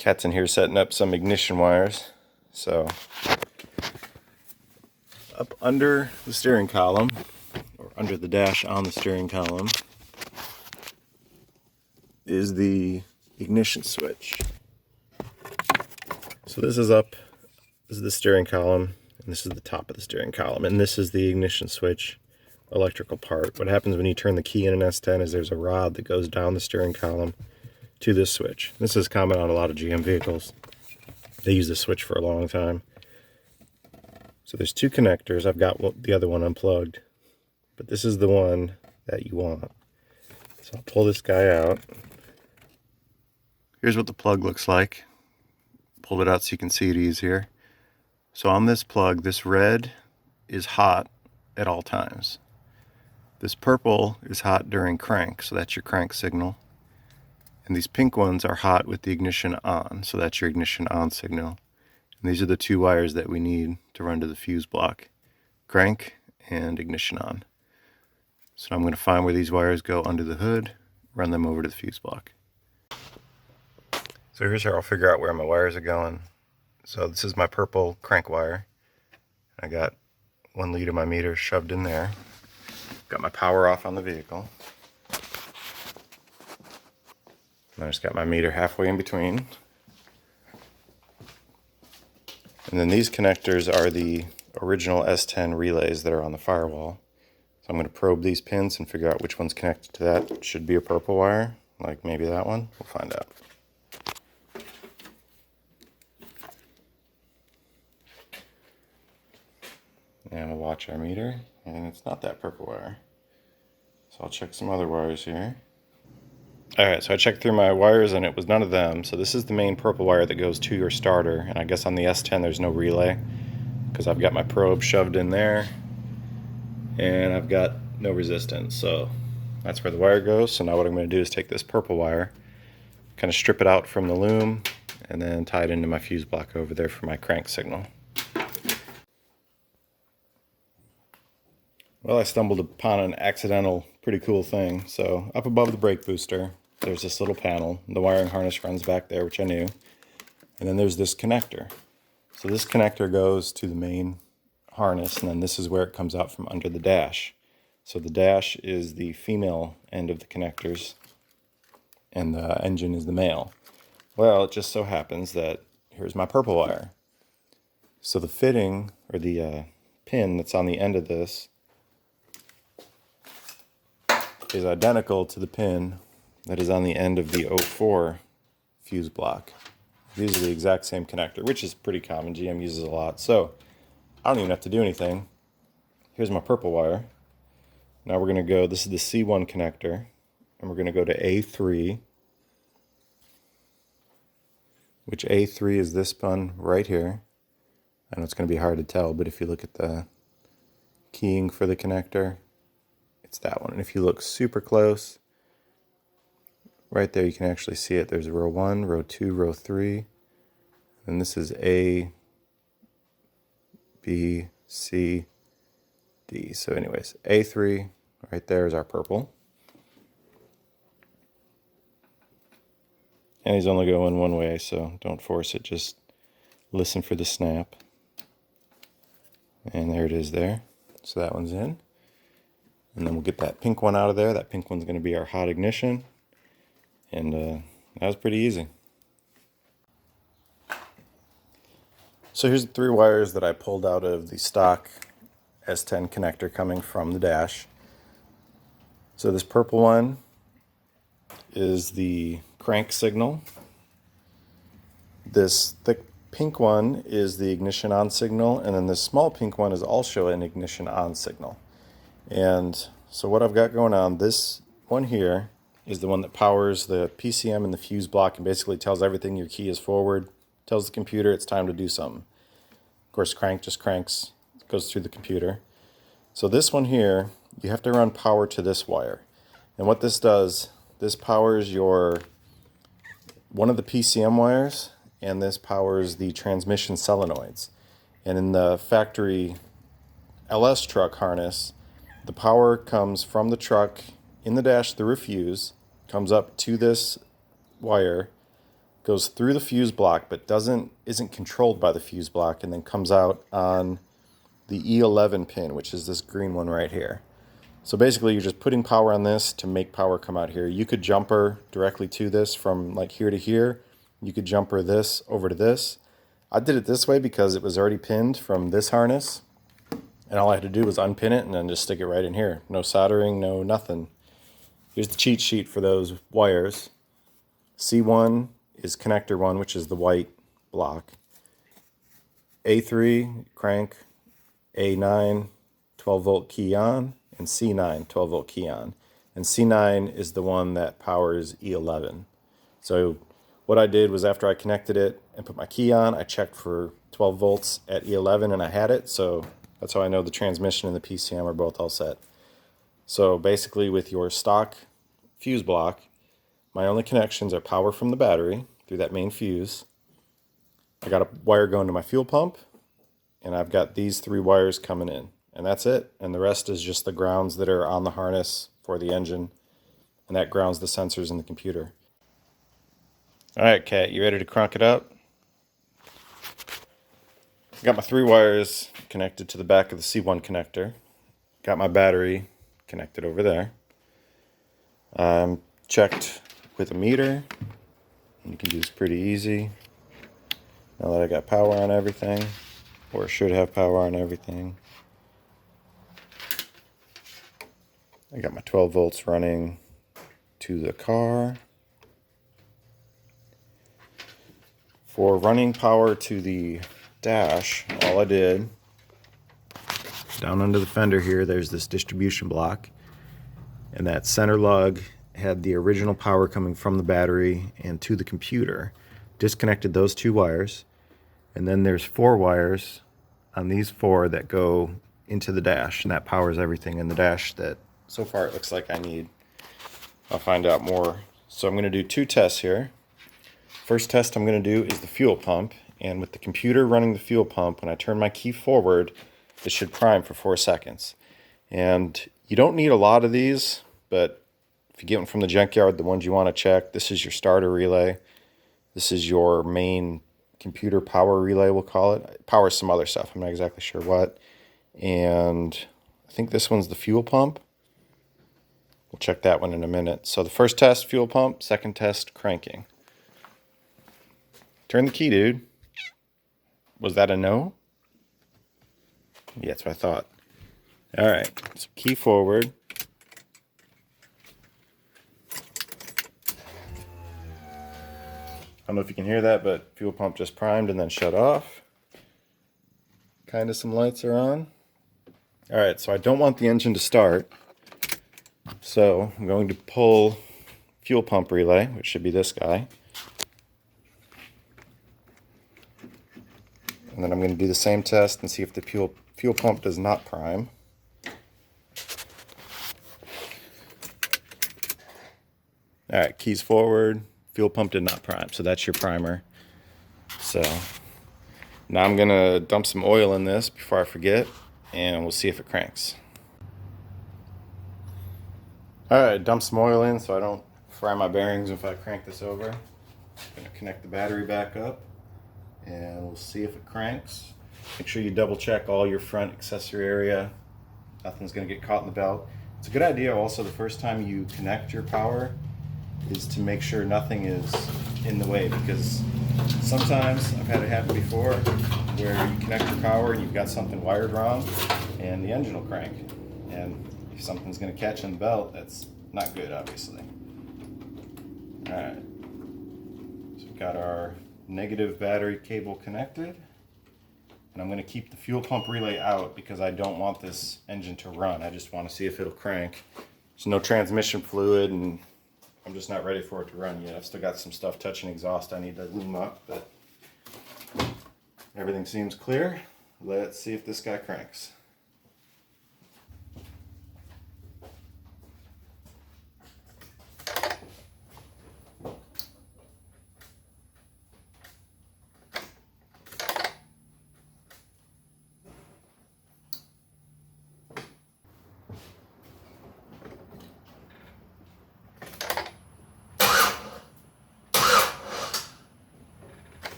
Cat's in here setting up some ignition wires. So up under the steering column, or under the dash on the steering column, is the ignition switch. So this is the steering column, and this is the top of the steering column, and this is the ignition switch electrical part. What happens when you turn the key in an S10 is there's a rod that goes down the steering column to this switch. This is common on a lot of GM vehicles. They use this switch for a long time. So there's two connectors. I've got the other one unplugged, but this is the one that you want. So I'll pull this guy out. Here's what the plug looks like. Pulled it out so you can see it easier. So on this plug, this red is hot at all times. This purple is hot during crank, so that's your crank signal. And these pink ones are hot with the ignition on, so that's your ignition on signal. And these are the two wires that we need to run to the fuse block. Crank and ignition on. So I'm going to find where these wires go under the hood, run them over to the fuse block. So here's how I'll figure out where my wires are going. So this is my purple crank wire. I got 1 lead of my meter shoved in there. Got my power off on the vehicle. And I just got my meter halfway in between. And then these connectors are the original S10 relays that are on the firewall. So I'm going to probe these pins and figure out which one's connected to that. It should be a purple wire, like maybe that one. We'll find out. And we'll watch our meter, and it's not that purple wire. So I'll check some other wires here. Alright, so I checked through my wires and it was none of them. So this is the main purple wire that goes to your starter. And I guess on the S10 there's no relay because I've got my probe shoved in there and I've got no resistance. So that's where the wire goes. So now what I'm going to do is take this purple wire, kind of strip it out from the loom, and then tie it into my fuse block over there for my crank signal. Well, I stumbled upon an accidental, pretty cool thing. So up above the brake booster, there's this little panel. The wiring harness runs back there, which I knew. And then there's this connector. So this connector goes to the main harness, and then this is where it comes out from under the dash. So the dash is the female end of the connectors, and the engine is the male. Well, it just so happens that here's my purple wire. So the fitting, or the pin that's on the end of this, is identical to the pin that is on the end of the 04 fuse block. These are the exact same connector, which is pretty common. GM uses a lot. So I don't even have to do anything. Here's my purple wire. Now we're going to go, this is the C1 connector, and we're going to go to A3, which A3 is this one right here. I know it's going to be hard to tell, but if you look at the keying for the connector, it's that one. And if you look super close, right there you can actually see it. There's row 1, row 2, row 3. And this is A, B, C, D. So anyways, A3 right there is our purple. And he's only going one way, so don't force it. Just listen for the snap. And there it is there. So that one's in. And then we'll get that pink one out of there. That pink one's going to be our hot ignition. And that was pretty easy. So here's the 3 wires that I pulled out of the stock S10 connector coming from the dash. So this purple one is the crank signal. This thick pink one is the ignition on signal. And then this small pink one is also an ignition on signal. And so what I've got going on, this one here is the one that powers the PCM and the fuse block and basically tells everything your key is forward, tells the computer it's time to do something. Of course, crank just cranks, goes through the computer. So this one here, you have to run power to this wire. And what this does, this powers one of the PCM wires, and this powers the transmission solenoids. And in the factory LS truck harness, the power comes from the truck in the dash through a fuse, comes up to this wire, goes through the fuse block but isn't controlled by the fuse block, and then comes out on the E11 pin, which is this green one right here. So basically you're just putting power on this to make power come out here. You could jumper directly to this from like here to here. You could jumper this over to this. I did it this way because it was already pinned from this harness, and all I had to do was unpin it and then just stick it right in here. No soldering, no nothing. Here's the cheat sheet for those wires. C1 is connector 1, which is the white block. A3, crank. A9, 12 volt key on, and C9, 12 volt key on. And C9 is the one that powers E11. So what I did was, after I connected it and put my key on, I checked for 12 volts at E11 and I had it. So that's how I know the transmission and the PCM are both all set. So basically with your stock fuse block, my only connections are power from the battery through that main fuse. I got a wire going to my fuel pump, and I've got these 3 wires coming in, and that's it. And the rest is just the grounds that are on the harness for the engine, and that grounds the sensors in the computer. All right, Kat, you ready to crank it up? Got my 3 wires connected to the back of the C1 connector. Got my battery connected over there. Checked with a meter. You can do this pretty easy. Now that I got power on everything, or should have power on everything. I got my 12 volts running to the car. For running power to the dash, all I did, down under the fender here, there's this distribution block, and that center lug had the original power coming from the battery and to the computer. Disconnected those 2 wires, and then there's 4 wires on these 4 that go into the dash, and that powers everything in the dash that so far it looks like I need. I'll find out more. So I'm going to do 2 tests here. First test I'm going to do is the fuel pump, and with the computer running the fuel pump, when I turn my key forward, it should prime for 4 seconds. And you don't need a lot of these, but if you get one from the junkyard, the ones you want to check, this is your starter relay. This is your main computer power relay, we'll call it. It powers some other stuff, I'm not exactly sure what. And I think this one's the fuel pump. We'll check that one in a minute. So the first test, fuel pump. Second test, cranking. Turn the key, dude. Was that a no? Yeah, that's what I thought. All right, so key forward. I don't know if you can hear that, but fuel pump just primed and then shut off. Kind of some lights are on. All right, so I don't want the engine to start. So I'm going to pull fuel pump relay, which should be this guy. And then I'm going to do the same test and see if the fuel pump does not prime. All right, keys forward. Fuel pump did not prime, so that's your primer. So now I'm going to dump some oil in this before I forget, and we'll see if it cranks. All right, dump some oil in so I don't fry my bearings if I crank this over. I'm going to connect the battery back up, and we'll see if it cranks. Make sure you double check all your front accessory area. Nothing's going to get caught in the belt. It's a good idea also the first time you connect your power is to make sure nothing is in the way, because sometimes I've had it happen before where you connect your power and you've got something wired wrong and the engine will crank. And if something's going to catch in the belt, that's not good, obviously. Alright, so we've got our negative battery cable connected, and I'm going to keep the fuel pump relay out because I don't want this engine to run. I just want to see if it'll crank. There's no transmission fluid, and I'm just not ready for it to run yet. I've still got some stuff touching exhaust I need to loom up, but everything seems clear. Let's see if this guy cranks.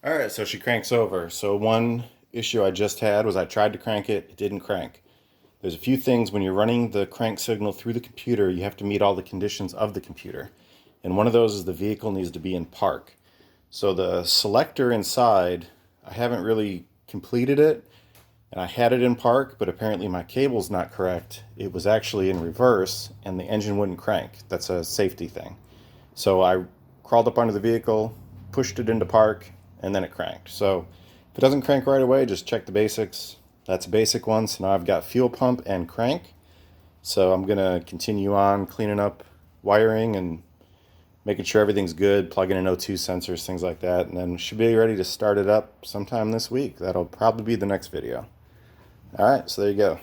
All right, so she cranks over. So one issue I just had was I tried to crank it, it didn't crank. There's a few things when you're running the crank signal through the computer, you have to meet all the conditions of the computer. And one of those is the vehicle needs to be in park. So the selector inside, I haven't really completed it, and I had it in park, but apparently my cable's not correct. It was actually in reverse, and the engine wouldn't crank. That's a safety thing. So I crawled up under the vehicle, pushed it into park, and then it cranked. So if it doesn't crank right away, just check the basics. That's a basic one. So now I've got fuel pump and crank. So I'm going to continue on cleaning up wiring and making sure everything's good, plugging in O2 sensors, things like that, and then should be ready to start it up sometime this week. That'll probably be the next video. All right, so there you go.